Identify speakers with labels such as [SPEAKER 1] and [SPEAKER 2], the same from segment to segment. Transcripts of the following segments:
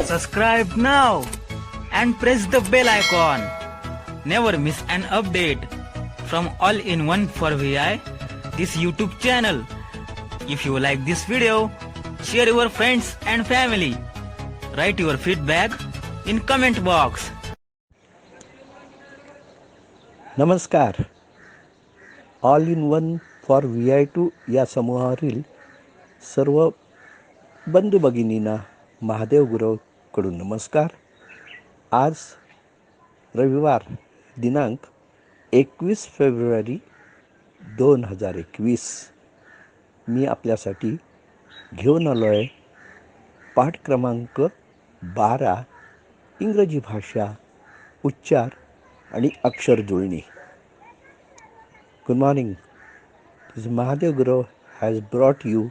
[SPEAKER 1] Subscribe now and press the bell icon. Never miss an update from All in One for VI, this YouTube channel. If you like this video, share your friends and family. Write your feedback in comment box.
[SPEAKER 2] नमस्कार. All in one for VI2 या समूहावरील सर्व बंधू भगिनींना महादेव गुरुकडून नमस्कार. आज रविवार दिनांक 21 February 2021 मी आपल्यासाठी घेऊन आलो आहे पाठ क्रमांक 12 इंग्रजी भाषा उच्चार आणि अक्षर जुळणी. Good morning. This is Mahadev Guru has brought you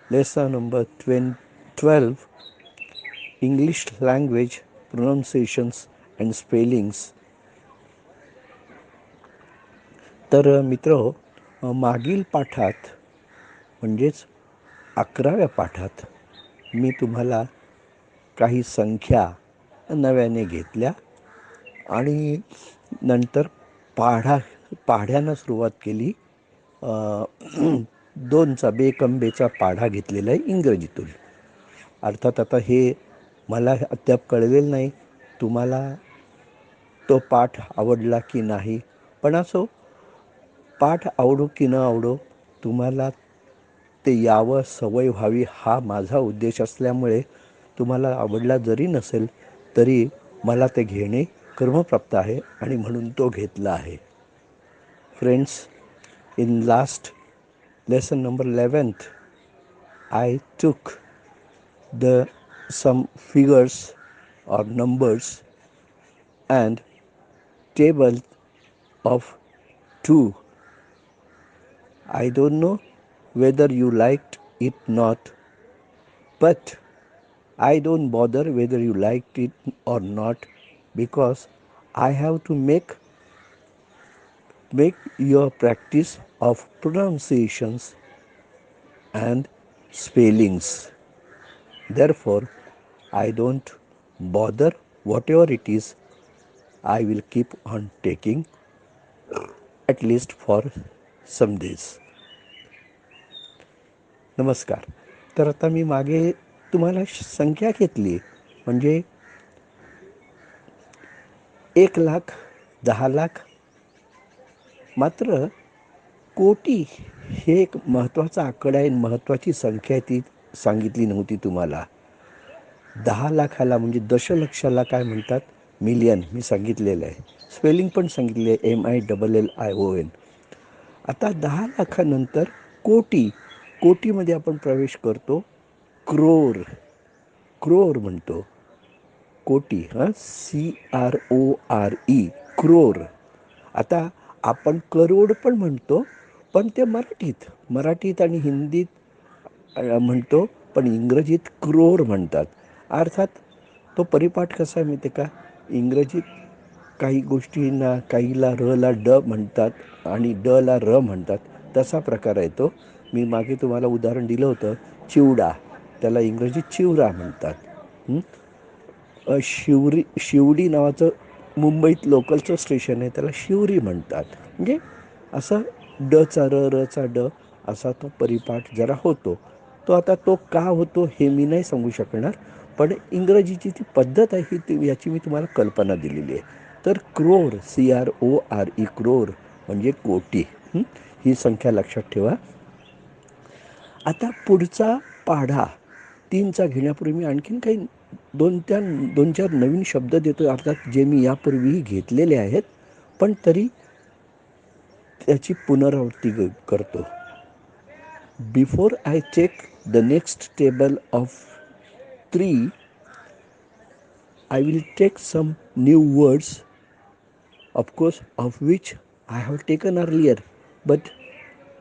[SPEAKER 2] lesson number 12 English language pronunciations and spellings. तर मित्र मागील पाठात म्हणजेच 11व्या पाठात मी तुम्हाला काही संख्या नव्याने घेतल्या आणि नंतर पाढ्यानं सुरुवात केली. 2चा बेकंबेचा पाढा घेतलेला आहे इंग्रजीतून. अर्थात आता हे मला अद्याप कळलेलं नाही तुम्हाला तो पाठ आवडला की नाही, पण असो, पाठ आवडो की न आवडो तुम्हाला ते यावं, सवय व्हावी हा माझा उद्देश असल्यामुळे तुम्हाला आवडला जरी नसेल तरी मला ते घेणे कर्मप्राप्त आहे आणि म्हणून तो घेतला आहे. Friends, in last lesson number 11th I took some figures or numbers and table of 2. I don't know whether you liked it not, but I don't bother whether you liked it or not, because I have to make your practice of pronunciations and spellings. Therefore, I don't bother whatever it is. I will keep on taking at least for some days. नमस्कार. तर आता मी मागे तुम्हाला संख्या घेतली म्हणजे 1 लाख, 10 लाख. मात्र कोटी हे एक महत्त्वाचा आकडा आहे, महत्त्वाची संख्या ती सांगितली नव्हती तुम्हाला. 10 लाखाला म्हणजे दशलक्षाला काय म्हणतात, मिलियन, मी सांगितलेलं आहे. स्पेलिंग पण सांगितले आहे, MILLION. आता 10 लाखानंतर कोटी, कोटीमध्ये आपण प्रवेश करतो. क्रोर म्हणतो, कोटी, CRORE, क्रोर. आता आपण करोड पण म्हणतो, पण ते मराठीत आणि हिंदीत म्हणतो, पण इंग्रजीत क्रोर म्हणतात. अर्थात तो परिपाठ कसा आहे माहिती आहे का, इंग्रजीत काही गोष्टींना, काहीला रला ड म्हणतात आणि डला र म्हणतात, तसा प्रकार आहे तो. मी मागे तुम्हाला उदाहरण दिलं होतं, चिवडा, त्याला इंग्रजीत चिवरा म्हणतात. शिवडी नावाचं मुंबईत लोकलचं स्टेशन आहे, त्याला शिवरी म्हणतात. म्हणजे असं डचा रचा ड असा तो परिपाठ जरा होतो. तो आता तो का होतो हे मी नाही सांगू शकणार, पण इंग्रजीची ती पद्धत आहे ती, याची मी तुम्हाला कल्पना दिलेली आहे. तर क्रोर, CRORE, क्रोर म्हणजे कोटी. ही संख्या लक्षात ठेवा. आता पुढचा पाढा 3चा घेण्यापूर्वी मी आणखीन काही 2-4 नवीन शब्द देतो, अर्थात जे मी यापूर्वीही घेतलेले आहेत, पण तरी त्याची पुनरावृत्ती करतो. Before I take the next table of 3, I will take some new words, of course, of which I have taken earlier, but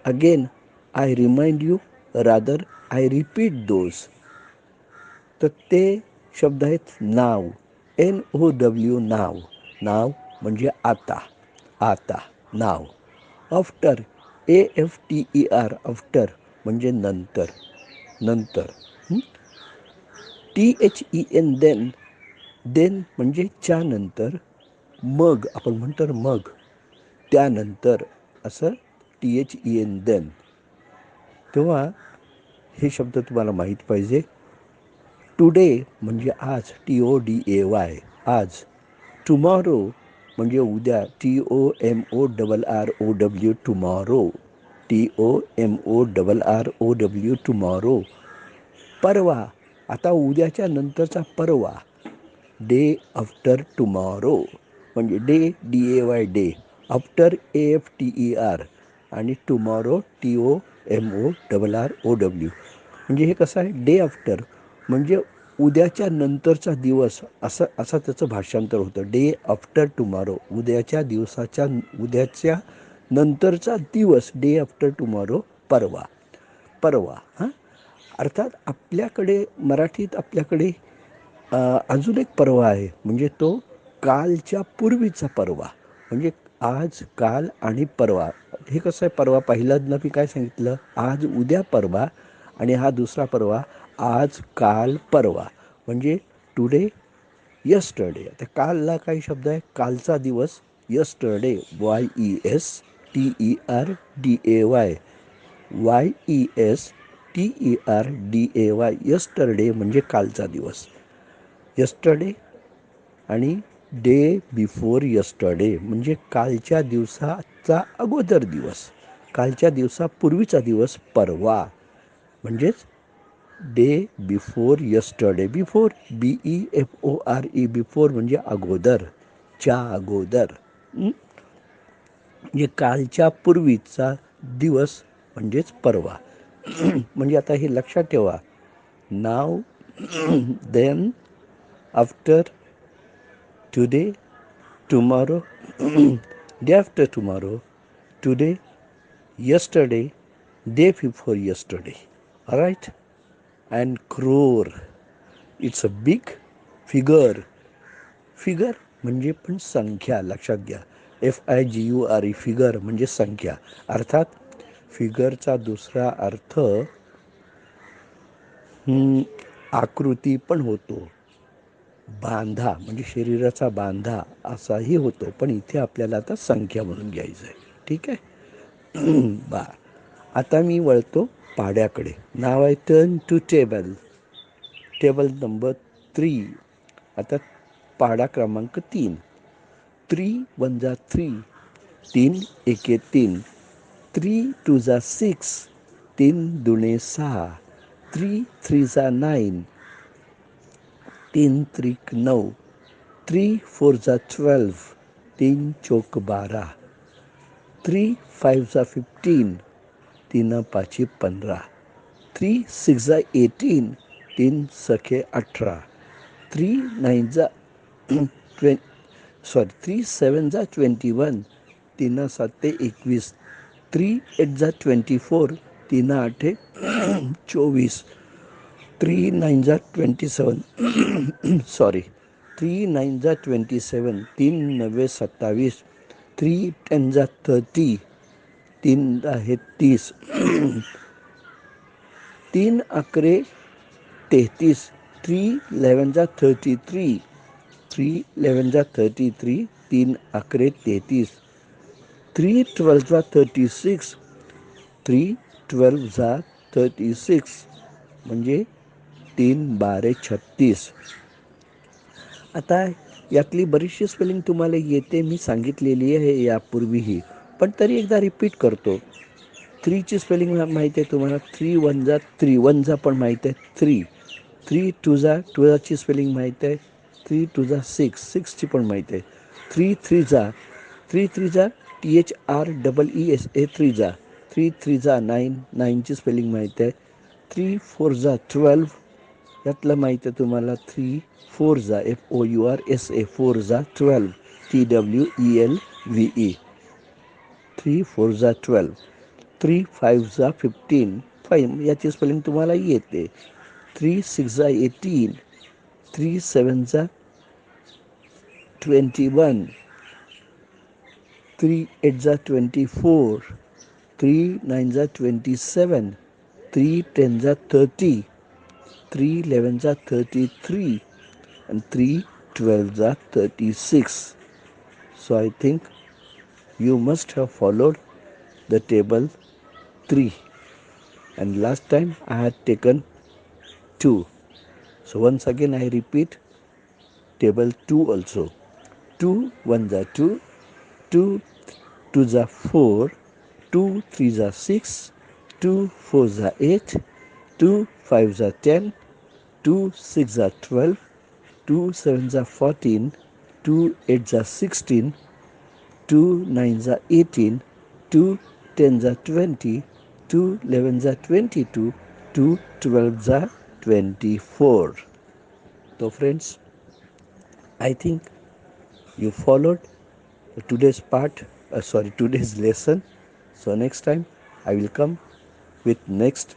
[SPEAKER 2] again I remind you, rather I repeat those. तर ते शब्द आहेत नाव, NOW, नाव म्हणजे आता, नाव. After, AFTER, after म्हणजे नंतर. THEN then, then म्हणजे च्या नंतर, मग आपण म्हणतो मग, त्यानंतर, असं THEN देन. तेव्हा हे शब्द तुम्हाला माहीत पाहिजे. टुडे म्हणजे आज, TODAY, आज. टुमॉरो म्हणजे उद्या, TOMORROW, टुमॉरो, TOMORROW, टुमॉरो. परवा, आता उद्याच्या नंतरचा परवा, डे आफ्टर टुमॉरो म्हणजे day, DAY, day. After, AFTER, आणि टुमॉरो, TOMORROW. म्हणजे हे कसं आहे, डे आफ्टर म्हणजे उद्याच्या नंतरचा दिवस, असं त्याचं भाषांतर होतं. डे आफ्टर टुमॉरो, उद्याच्या नंतरचा दिवस, डे आफ्टर टुमॉरो, परवा. हां, अर्थात आपल्याकडे मराठीत अजून एक परवा आहे, म्हणजे तो कालच्या पूर्वीचा परवा. म्हणजे आज, काल आणि परवा. हे कसं आहे, परवा पहिल्यांदा मी काय सांगितलं, आज, उद्या, परवा, आणि हा दुसरा परवा आज, काल, परवा. म्हणजे टुडे, यस्टरडे. आता कालला काही शब्द आहे, कालचा दिवस, यस्टरडे, YESTERDAY, यस्टरडे म्हणजे कालचा दिवस. यस्टरडे आणि डे बिफोर यस्टरडे म्हणजे कालच्या दिवसाचा अगोदर दिवस, कालच्या दिवसापूर्वीचा दिवस, परवा. म्हणजेच day before yesterday. Before, BEFORE, before म्हणजे अगोदर, च्या अगोदर. म्हणजे कालच्या पूर्वीचा दिवस म्हणजेच परवा. म्हणजे आता हे लक्षात ठेवा. Now, then, after, today, tomorrow, day after tomorrow, today, yesterday, day before yesterday. All right? And crore, it's a big figure. Figure म्हणजे पण संख्या, लक्षात घ्या. FIGURE, फिगर म्हणजे संख्या. अर्थात फिगरचा दुसरा अर्थ आकृती पण होतो, बांधा म्हणजे शरीराचा बांधा असाही होतो, पण इथे आपल्याला आता संख्या म्हणून घ्यायचं आहे. ठीक आहे. आता मी वळतो पाड्याकडे. नाव आहे turn to table, table number 3. आता पाडा क्रमांक 3. 3 1 जा 3, 3 एके 3, 3 2 जा 6, 3 दुणे 6, 3 3 जा 9, 3 त्रिक 9, 3 4 जा 12, 3 चौक 12, 3 5 जा 15, 3 पाची 15, 3 6 जा 18, 3 सखे 18, 3 9 जा 3 7 जा 21, 3 साते 21, 3 8 जा 24, 3 आठे 24, 3 9 जा 27, 3 9 जा 27, 3 9 27, 3 10 जा 30, 3 10 30, 3 अकरे 33, 3 11 जा 33, 3 11 जा 33, 3 अकरे 33, 3 12 जा 36, 3 12 जा 36 म्हणजे 3 12 36. आता यातली बरीचशी स्पेलिंग तुम्हाला येते, मी सांगितलेली आहे यापूर्वीही, पण तरी एकदा रिपीट करतो. 3ची स्पेलिंग माहीत आहे तुम्हाला. 3 1 जा 3, 1 जा पण माहीत आहे 3. 3 2 जा 2 जाची स्पेलिंग माहीत आहे. 3 2 जा 6, 6ची पण माहीत आहे. 3 3 जा 3 3 जा THREESA 3 जा. 3 3 जा 9, 9ची स्पेलिंग माहीत आहे. 3 4 जा 12, यातलं माहीत आहे तुम्हाला. 3 4 जा FOURSA 4 जा 12, TWELVE, 3 4 जा 12. 3 5 जा 15, 5 याची स्पेलिंग तुम्हाला येते. 3 6 जा 18, 3 7 जा 21, 3 8 जा 24, 3 9 जा 27, 3 10 जा 30, 3 11s are 33 and 3 12s are 36. So I think you must have followed the table 3, and last time I had taken 2. So once again I repeat table 2 also. 2 1s are 2, 2 2s are 4, 2 3s are 6, 2 4s are 8, 2 5s are 10, 2 6s are 12, 2 7s are 14, 2 8s are 16, 2 9s are 18, 2 10s are 20, 2 11s are 22, 2 12s are 24. So friends, I think you followed today's lesson. So next time I will come with next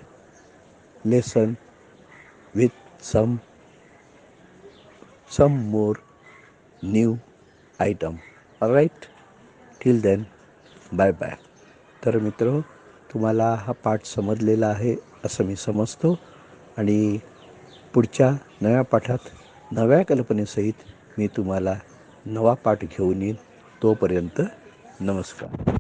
[SPEAKER 2] lesson with some more new item. All right, till then, bye bye. तर मित्र, तुम्हाला हा पाठ समजलेला आहे असं मी समजतो, आणि पुढच्या नव्या पाठात नव्या कल्पनेसहित मी तुम्हाला नवा पाठ घेऊन येईन. तोपर्यंत नमस्कार.